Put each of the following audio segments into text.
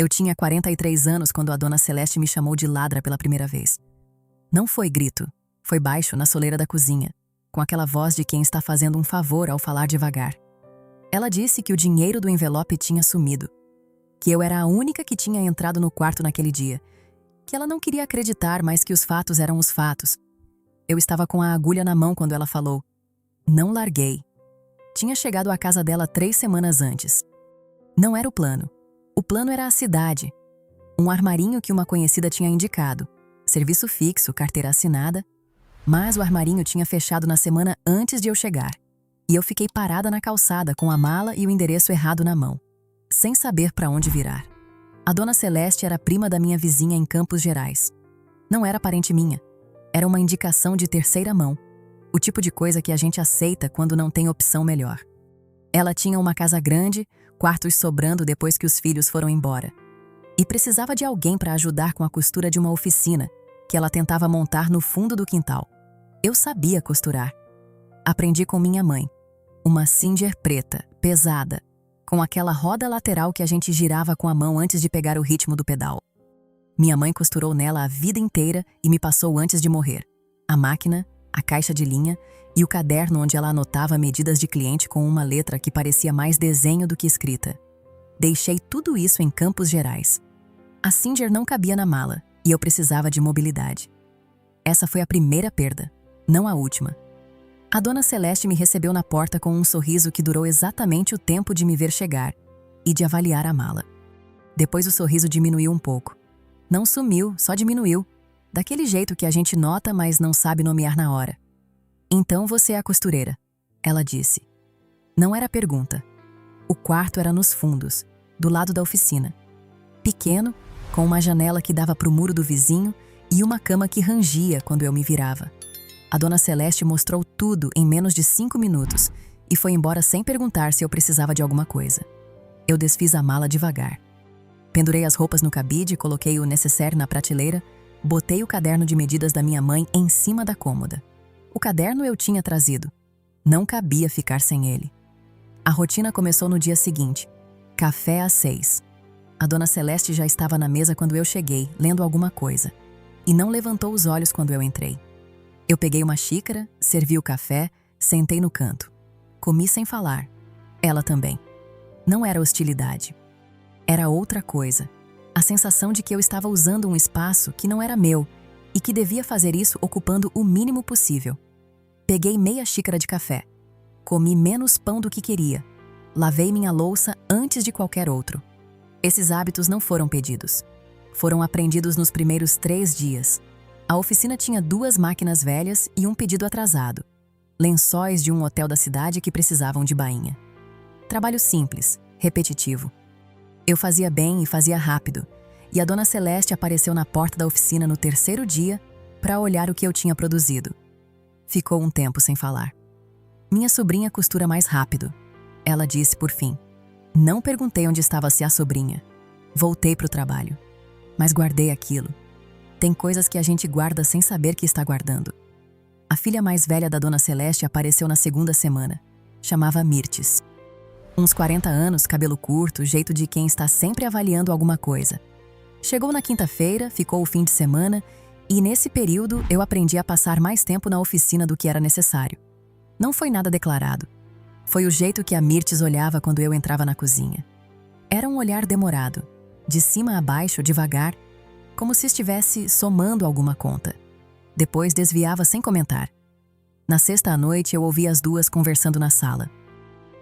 Eu tinha 43 anos quando a dona Celeste me chamou de ladra pela primeira vez. Não foi grito, foi baixo na soleira da cozinha, com aquela voz de quem está fazendo um favor ao falar devagar. Ela disse que o dinheiro do envelope tinha sumido, que eu era a única que tinha entrado no quarto naquele dia, que ela não queria acreditar, mas que os fatos eram os fatos. Eu estava com a agulha na mão quando ela falou. Não larguei. Tinha chegado à casa dela 3 semanas antes. Não era o plano. O plano era a cidade. Um armarinho que uma conhecida tinha indicado. Serviço fixo, carteira assinada. Mas o armarinho tinha fechado na semana antes de eu chegar. E eu fiquei parada na calçada com a mala e o endereço errado na mão, sem saber para onde virar. A dona Celeste era prima da minha vizinha em Campos Gerais. Não era parente minha. Era uma indicação de terceira mão. O tipo de coisa que a gente aceita quando não tem opção melhor. Ela tinha uma casa grande, quartos sobrando depois que os filhos foram embora. E precisava de alguém para ajudar com a costura de uma oficina que ela tentava montar no fundo do quintal. Eu sabia costurar. Aprendi com minha mãe. Uma Singer preta, pesada, com aquela roda lateral que a gente girava com a mão antes de pegar o ritmo do pedal. Minha mãe costurou nela a vida inteira e me passou antes de morrer. A máquina, a caixa de linha e o caderno onde ela anotava medidas de cliente com uma letra que parecia mais desenho do que escrita. Deixei tudo isso em Campos Gerais. A Singer não cabia na mala e eu precisava de mobilidade. Essa foi a primeira perda, não a última. A dona Celeste me recebeu na porta com um sorriso que durou exatamente o tempo de me ver chegar e de avaliar a mala. Depois o sorriso diminuiu um pouco. Não sumiu, só diminuiu. Daquele jeito que a gente nota, mas não sabe nomear na hora. Então você é a costureira, ela disse. Não era pergunta. O quarto era nos fundos, do lado da oficina. Pequeno, com uma janela que dava para o muro do vizinho e uma cama que rangia quando eu me virava. A dona Celeste mostrou tudo em menos de 5 minutos e foi embora sem perguntar se eu precisava de alguma coisa. Eu desfiz a mala devagar. Pendurei as roupas no cabide, coloquei o nécessaire na prateleira, botei o caderno de medidas da minha mãe em cima da cômoda. O caderno eu tinha trazido. Não cabia ficar sem ele. A rotina começou no dia seguinte. Café às 6. A dona Celeste já estava na mesa quando eu cheguei, lendo alguma coisa. E não levantou os olhos quando eu entrei. Eu peguei uma xícara, servi o café, sentei no canto. Comi sem falar. Ela também. Não era hostilidade. Era outra coisa. A sensação de que eu estava usando um espaço que não era meu e que devia fazer isso ocupando o mínimo possível. Peguei meia xícara de café. Comi menos pão do que queria. Lavei minha louça antes de qualquer outro. Esses hábitos não foram pedidos. Foram aprendidos nos primeiros 3 dias. A oficina tinha 2 máquinas velhas e um pedido atrasado. Lençóis de um hotel da cidade que precisavam de bainha. Trabalho simples, repetitivo. Eu fazia bem e fazia rápido, e a dona Celeste apareceu na porta da oficina no 3º dia para olhar o que eu tinha produzido. Ficou um tempo sem falar. Minha sobrinha costura mais rápido, ela disse por fim. Não perguntei onde estava a sobrinha. Voltei para o trabalho, mas guardei aquilo. Tem coisas que a gente guarda sem saber que está guardando. A filha mais velha da dona Celeste apareceu na 2ª semana. Chamava Mirtes. Uns 40 anos, cabelo curto, jeito de quem está sempre avaliando alguma coisa. Chegou na quinta-feira, ficou o fim de semana e nesse período eu aprendi a passar mais tempo na oficina do que era necessário. Não foi nada declarado. Foi o jeito que a Mirtes olhava quando eu entrava na cozinha. Era um olhar demorado, de cima a baixo, devagar, como se estivesse somando alguma conta. Depois desviava sem comentar. Na sexta à noite eu ouvi as 2 conversando na sala.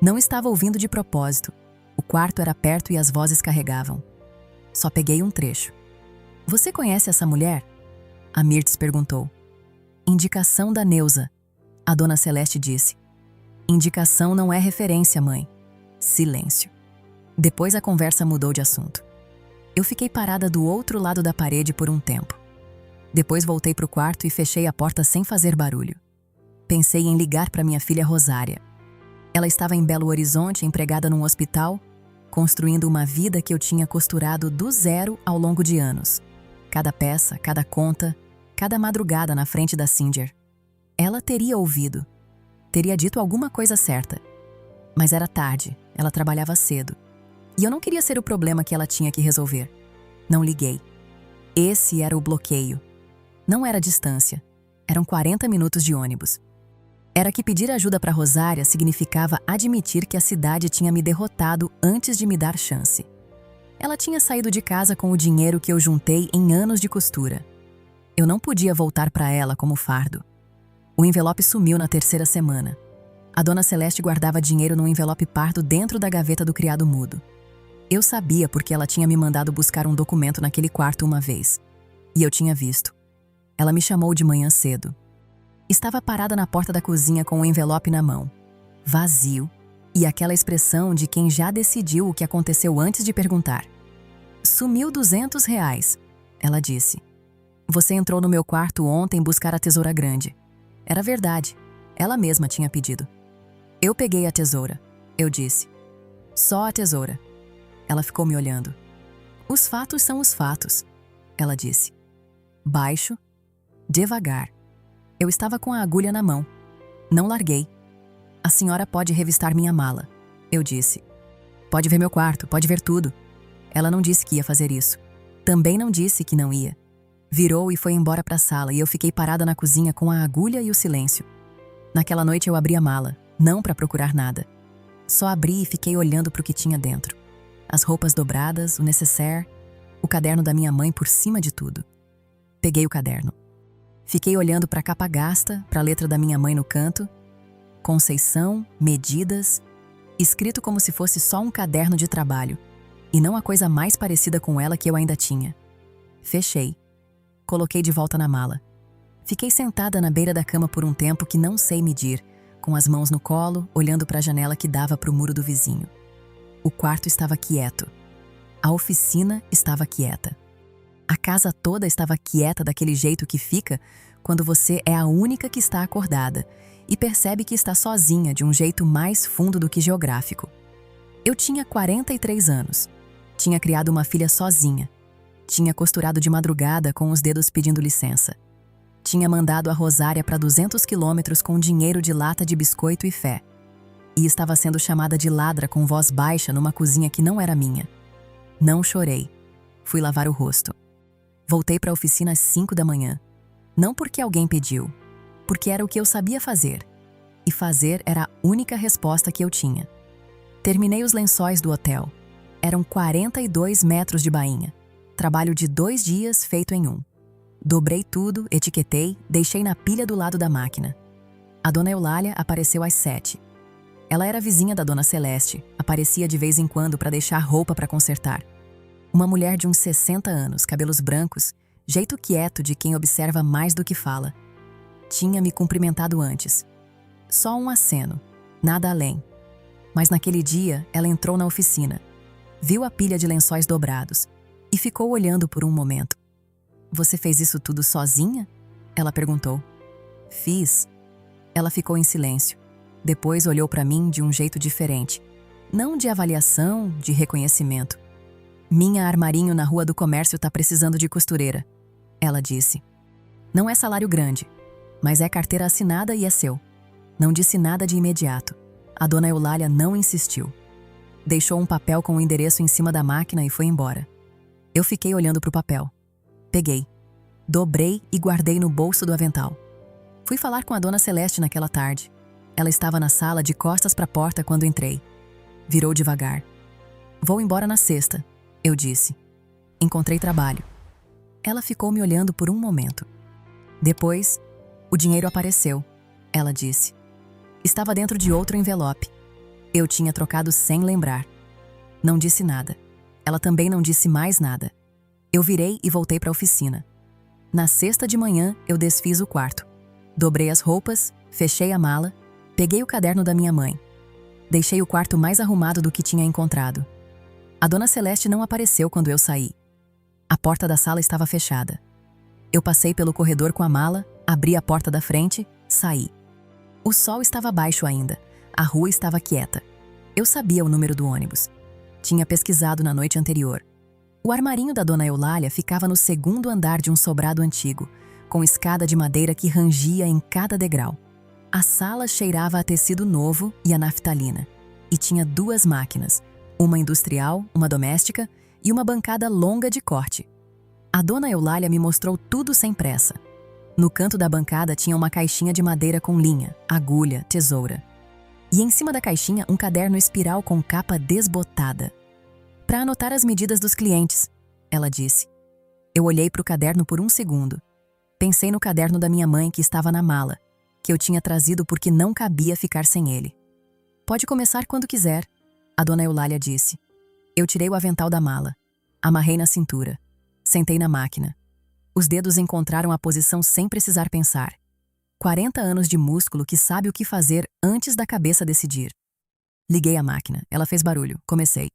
Não estava ouvindo de propósito. O quarto era perto e as vozes carregavam. Só peguei um trecho. Você conhece essa mulher? A Mirtes perguntou. Indicação da Neuza. A dona Celeste disse. Indicação não é referência, mãe. Silêncio. Depois a conversa mudou de assunto. Eu fiquei parada do outro lado da parede por um tempo. Depois voltei para o quarto e fechei a porta sem fazer barulho. Pensei em ligar para minha filha Rosária. Ela estava em Belo Horizonte, empregada num hospital, construindo uma vida que eu tinha costurado do zero ao longo de anos. Cada peça, cada conta, cada madrugada na frente da Singer. Ela teria ouvido. Teria dito alguma coisa certa. Mas era tarde, ela trabalhava cedo. E eu não queria ser o problema que ela tinha que resolver. Não liguei. Esse era o bloqueio. Não era distância. Eram 40 minutos de ônibus. Era que pedir ajuda para Rosária significava admitir que a cidade tinha me derrotado antes de me dar chance. Ela tinha saído de casa com o dinheiro que eu juntei em anos de costura. Eu não podia voltar para ela como fardo. O envelope sumiu na terceira semana. A dona Celeste guardava dinheiro num envelope pardo dentro da gaveta do criado mudo. Eu sabia porque ela tinha me mandado buscar um documento naquele quarto uma vez. E eu tinha visto. Ela me chamou de manhã cedo. Estava parada na porta da cozinha com o envelope na mão. Vazio. E aquela expressão de quem já decidiu o que aconteceu antes de perguntar. Sumiu R$ 200, ela disse. Você entrou no meu quarto ontem buscar a tesoura grande. Era verdade. Ela mesma tinha pedido. Eu peguei a tesoura. Eu disse. Só a tesoura. Ela ficou me olhando. Os fatos são os fatos, ela disse. Baixo, devagar. Eu estava com a agulha na mão. Não larguei. A senhora pode revistar minha mala, eu disse. Pode ver meu quarto, pode ver tudo. Ela não disse que ia fazer isso. Também não disse que não ia. Virou e foi embora para a sala e eu fiquei parada na cozinha com a agulha e o silêncio. Naquela noite eu abri a mala, não para procurar nada. Só abri e fiquei olhando para o que tinha dentro. As roupas dobradas, o nécessaire, o caderno da minha mãe por cima de tudo. Peguei o caderno. Fiquei olhando para a capa gasta, para a letra da minha mãe no canto. Conceição, medidas, escrito como se fosse só um caderno de trabalho, e não a coisa mais parecida com ela que eu ainda tinha. Fechei. Coloquei de volta na mala. Fiquei sentada na beira da cama por um tempo que não sei medir, com as mãos no colo, olhando para a janela que dava para o muro do vizinho. O quarto estava quieto. A oficina estava quieta. A casa toda estava quieta daquele jeito que fica quando você é a única que está acordada e percebe que está sozinha de um jeito mais fundo do que geográfico. Eu tinha 43 anos. Tinha criado uma filha sozinha. Tinha costurado de madrugada com os dedos pedindo licença. Tinha mandado a Rosária para 200 quilômetros com dinheiro de lata de biscoito e fé. E estava sendo chamada de ladra com voz baixa numa cozinha que não era minha. Não chorei. Fui lavar o rosto. Voltei para a oficina às 5 da manhã. Não porque alguém pediu, porque era o que eu sabia fazer. E fazer era a única resposta que eu tinha. Terminei os lençóis do hotel. Eram 42 metros de bainha. Trabalho de 2 dias feito em um. Dobrei tudo, etiquetei, deixei na pilha do lado da máquina. A dona Eulália apareceu às 7. Ela era vizinha da dona Celeste, aparecia de vez em quando para deixar roupa para consertar. Uma mulher de uns 60 anos, cabelos brancos, jeito quieto de quem observa mais do que fala. Tinha me cumprimentado antes. Só um aceno, nada além. Mas naquele dia, ela entrou na oficina, viu a pilha de lençóis dobrados e ficou olhando por um momento. Você fez isso tudo sozinha? Ela perguntou. Fiz. Ela ficou em silêncio. Depois olhou para mim de um jeito diferente. Não de avaliação, de reconhecimento. Minha armarinho na Rua do Comércio tá precisando de costureira, ela disse. Não é salário grande, mas é carteira assinada e é seu. Não disse nada de imediato. A dona Eulália não insistiu. Deixou um papel com o endereço em cima da máquina e foi embora. Eu fiquei olhando para o papel. Peguei. Dobrei e guardei no bolso do avental. Fui falar com a dona Celeste naquela tarde. Ela estava na sala de costas para a porta quando entrei. Virou devagar. Vou embora na sexta, eu disse. Encontrei trabalho. Ela ficou me olhando por um momento. Depois, o dinheiro apareceu, ela disse. Estava dentro de outro envelope. Eu tinha trocado sem lembrar. Não disse nada. Ela também não disse mais nada. Eu virei e voltei para a oficina. Na sexta de manhã, eu desfiz o quarto. Dobrei as roupas, fechei a mala, peguei o caderno da minha mãe. Deixei o quarto mais arrumado do que tinha encontrado. A dona Celeste não apareceu quando eu saí. A porta da sala estava fechada. Eu passei pelo corredor com a mala, abri a porta da frente, saí. O sol estava baixo ainda. A rua estava quieta. Eu sabia o número do ônibus. Tinha pesquisado na noite anterior. O armarinho da dona Eulália ficava no segundo andar de um sobrado antigo, com escada de madeira que rangia em cada degrau. A sala cheirava a tecido novo e a naftalina. E tinha 2 máquinas, Uma industrial, uma doméstica e uma bancada longa de corte. A dona Eulália me mostrou tudo sem pressa. No canto da bancada tinha uma caixinha de madeira com linha, agulha, tesoura. E em cima da caixinha um caderno espiral com capa desbotada. Para anotar as medidas dos clientes, ela disse. Eu olhei para o caderno por um segundo. Pensei no caderno da minha mãe que estava na mala, que eu tinha trazido porque não cabia ficar sem ele. Pode começar quando quiser, a dona Eulália disse. Eu tirei o avental da mala, amarrei na cintura, sentei na máquina. Os dedos encontraram a posição sem precisar pensar. 40 anos de músculo que sabe o que fazer antes da cabeça decidir. Liguei a máquina, ela fez barulho, comecei.